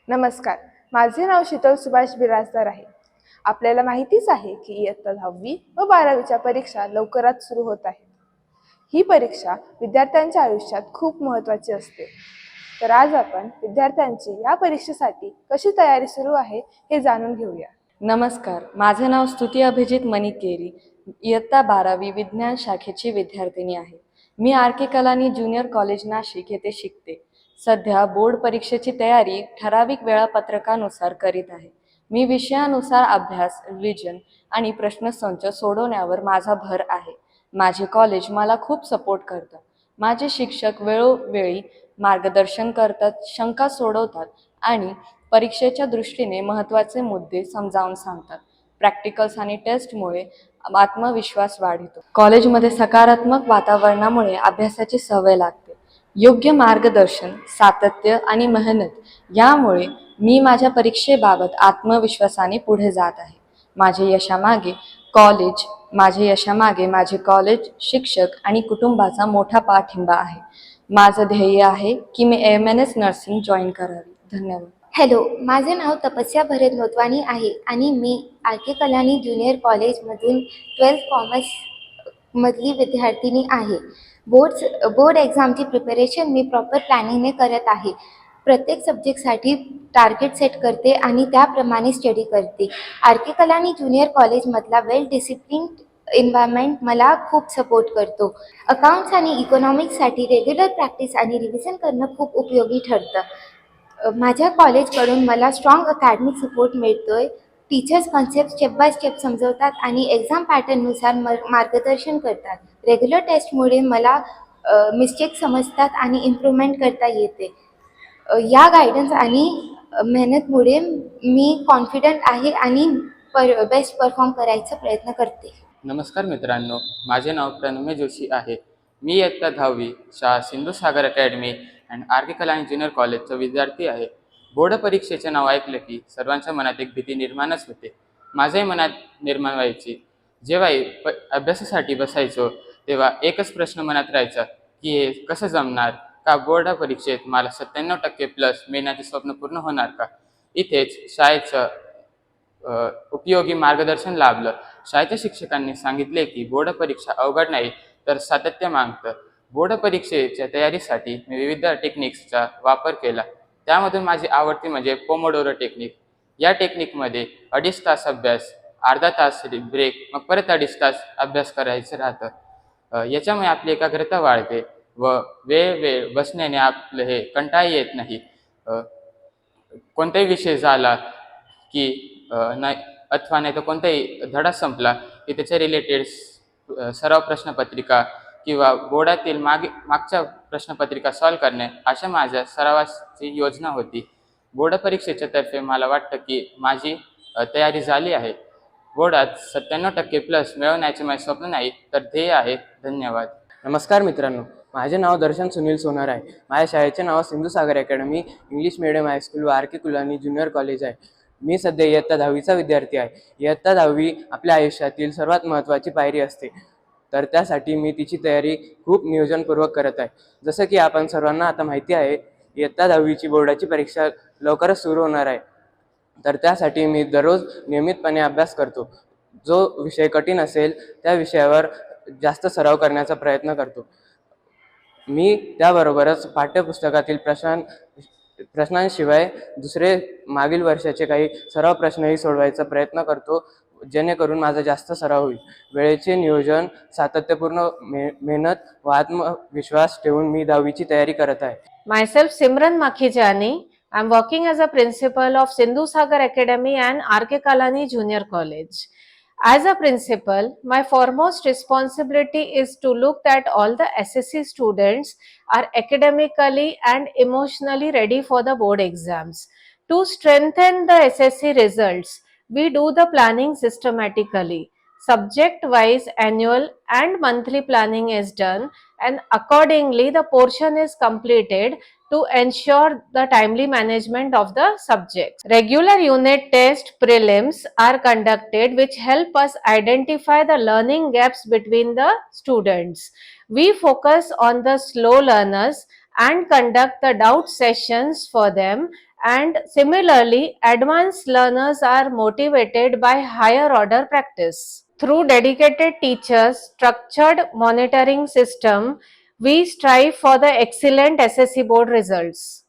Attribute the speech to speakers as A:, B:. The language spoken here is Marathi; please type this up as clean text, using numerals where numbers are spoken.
A: नमस्कार, माझे नाव शीतल सुभाष बिराजदार आहे. आपल्याला माहितीच आहे की इयत्ता 10वी व 12वीच्या परीक्षा लवकरात सुरू होत आहेत. ही परीक्षा विद्यार्थ्यांच्या आयुष्यात खूप महत्त्वाची असते. तर आज आपण विद्यार्थ्यांची या परीक्षेसाठी कशी तयारी सुरू आहे हे जाणून घेऊया.
B: नमस्कार, माझे नाव स्तुती अभिजित मणिकेरी, इयत्ता 12वी विज्ञान शाखेची विद्यार्थिनी आहे. मी R K Kalani junior college Nashik येथे शिकते. सध्या बोर्ड परीक्षेची तयारी ठराविक वेळापत्रकानुसार करीत आहे. मी विषयानुसार अभ्यास, रिव्हिजन आणि प्रश्नसंच सोडवण्यावर माझा भर आहे. माझे कॉलेज मला खूप सपोर्ट करतं. माझे शिक्षक वेळोवेळी मार्गदर्शन करतात, शंका सोडवतात आणि परीक्षेच्या दृष्टीने महत्त्वाचे मुद्दे समजावून सांगतात. प्रॅक्टिकल्स आणि टेस्टमुळे आत्मविश्वास वाढतो. कॉलेजमध्ये सकारात्मक वातावरणामुळे अभ्यासाची सवय लागते. योग्य मार्गदर्शन, सातत्य आणि मेहनत यामुळे मी माझ्या परीक्षेबाबत आत्मविश्वासाने पुढे जात आहे. माझे यशामागे माझे कॉलेज, शिक्षक आणि कुटुंबाचा मोठा पाठिंबा आहे. माझं ध्येय आहे की मी AMNS नर्सिंग जॉईन करावी. धन्यवाद.
C: हॅलो, माझे नाव तपस्या भरत मोतवानी आहे आणि मी आर के कलानी ज्युनियर कॉलेजमधून 12th कॉमर्स मधली विद्यार्थिनी आहे. बोर्ड एक्झामची प्रिपरेशन मी प्रॉपर प्लॅनिंगने करत आहे. प्रत्येक सब्जेक्टसाठी टार्गेट सेट करते आणि त्याप्रमाणे स्टडी करते. आर के कलानी ज्युनियर कॉलेजमधला वेल डिसिप्लिन्ड एन्व्हायरमेंट मला खूप सपोर्ट करतो. अकाउंट्स आणि इकॉनॉमिक्ससाठी रेग्युलर प्रॅक्टिस आणि रिव्हिजन करणं खूप उपयोगी ठरतं. माझ्या कॉलेजकडून मला स्ट्रॉंग अकॅडमिक सपोर्ट मिळतोय. Teachers concept step by step समजवतात आणि एक्झाम पॅटर्ननुसार मार्गदर्शन करतात. रेग्युलर टेस्टमुळे मला मिस्टेक समजतात आणि इम्प्रूव्हमेंट करता येते. या गायडन्स आणि मेहनतमुळे मी कॉन्फिडंट आहे आणि बेस्ट परफॉर्म करायचा प्रयत्न करते.
D: नमस्कार मित्रांनो, माझे नाव प्रणम्य जोशी आहे. मी इयत्ता 10वी शाळा Sindhu Sagar academy and R K Kalani junior कॉलेजचा विद्यार्थी आहे. बोर्ड परीक्षेचे नाव ऐकलं की सर्वांच्या मनात एक भीती निर्माणच होते. माझ्याही मनात निर्माण व्हायची. जेव्हाही अभ्यासासाठी बसायचो तेव्हा एकच प्रश्न मनात राहायचा की हे कसं जमणार, का बोर्ड परीक्षेत मला 97% प्लस मिळण्याचे स्वप्न पूर्ण होणार का. इथेच शाळेचं उपयोगी मार्गदर्शन लाभलं. शाळेच्या शिक्षकांनी सांगितले की बोर्ड परीक्षा अवघड नाही तर सातत्य मागतं. बोर्ड परीक्षेच्या तयारीसाठी मी विविध टेक्निक्सचा वापर केला. त्यामधून माझी आवडती म्हणजे पोमोडोरो टेक्निक. या टेक्निकमध्ये 2.5 तास अभ्यास, अर्धा तास ब्रेक, मग परत 2.5 तास अभ्यास करायचं राहतं. याच्यामुळे आपली एकाग्रता वाढते व वेळ बसण्याने आपलं हे कंटाळा येत नाही. कोणताही विषय झाला की नाही अथवा नाही तर कोणताही धडा संपला की त्याच्या रिलेटेड सराव प्रश्नपत्रिका किंवा बोर्डातील मागच्या प्रश्नपत्रिका सॉल्व करणे अशा माझ्या सरावाची योजना होती. बोर्ड परीक्षेच्या तर्फे मला वाटतं की माझी तयारी झाली आहे. बोर्डात 97%+ मिळवण्याचे माझे स्वप्न नाही तर ध्येय आहे. धन्यवाद.
E: नमस्कार मित्रांनो, माझे नाव दर्शन सुनील सोनार आहे. माझ्या शाळेचे नाव Sindhu Sagar academy English medium high school व R K Kalani junior college आहे. मी सध्या इयत्ता 10वीचा विद्यार्थी आहे. इयत्ता 10वी आपल्या आयुष्यातील सर्वात महत्त्वाची पायरी असते, तर त्यासाठी मी तिची तयारी खूप नियोजनपूर्वक करत आहे. जसं की आपण सर्वांना आता माहिती आहे, इयत्ता 10वीची बोर्डाची परीक्षा लवकरच सुरू होणार आहे. तर त्यासाठी मी दररोज नियमितपणे अभ्यास करतो. जो विषय कठीण असेल त्या विषयावर जास्त सराव करण्याचा प्रयत्न करतो. मी त्याबरोबरच पाठ्यपुस्तकातील प्रश्नांशिवाय दुसरे मागील वर्षाचे काही सराव प्रश्नही सोडवायचा प्रयत्न करतो, जेणेकरून माझा जास्त सराव होईल. वेळेचे नियोजन, सातत्यपूर्ण मेहनत व आत्मविश्वास ठेवून मी 10वीची तयारी करत आहे.
F: Myself Simran Makhijani. I'm working as a principal of Sindhu Sagar Academy and R.K. Kalani Junior College. As a principal, my foremost responsibility is to look that all the SSC students are academically and emotionally ready for the board exams. To strengthen the SSC results, we do the planning systematically. Subject-wise annual and monthly planning is done, and accordingly the portion is completed to ensure the timely management of the subjects. Regular unit test prelims are conducted which help us identify the learning gaps between the students. We focus on the slow learners and conduct the doubt sessions for them, And similarly, advanced learners are motivated by higher order practice. Through dedicated teachers, structured monitoring system, we strive for the excellent SSC board results.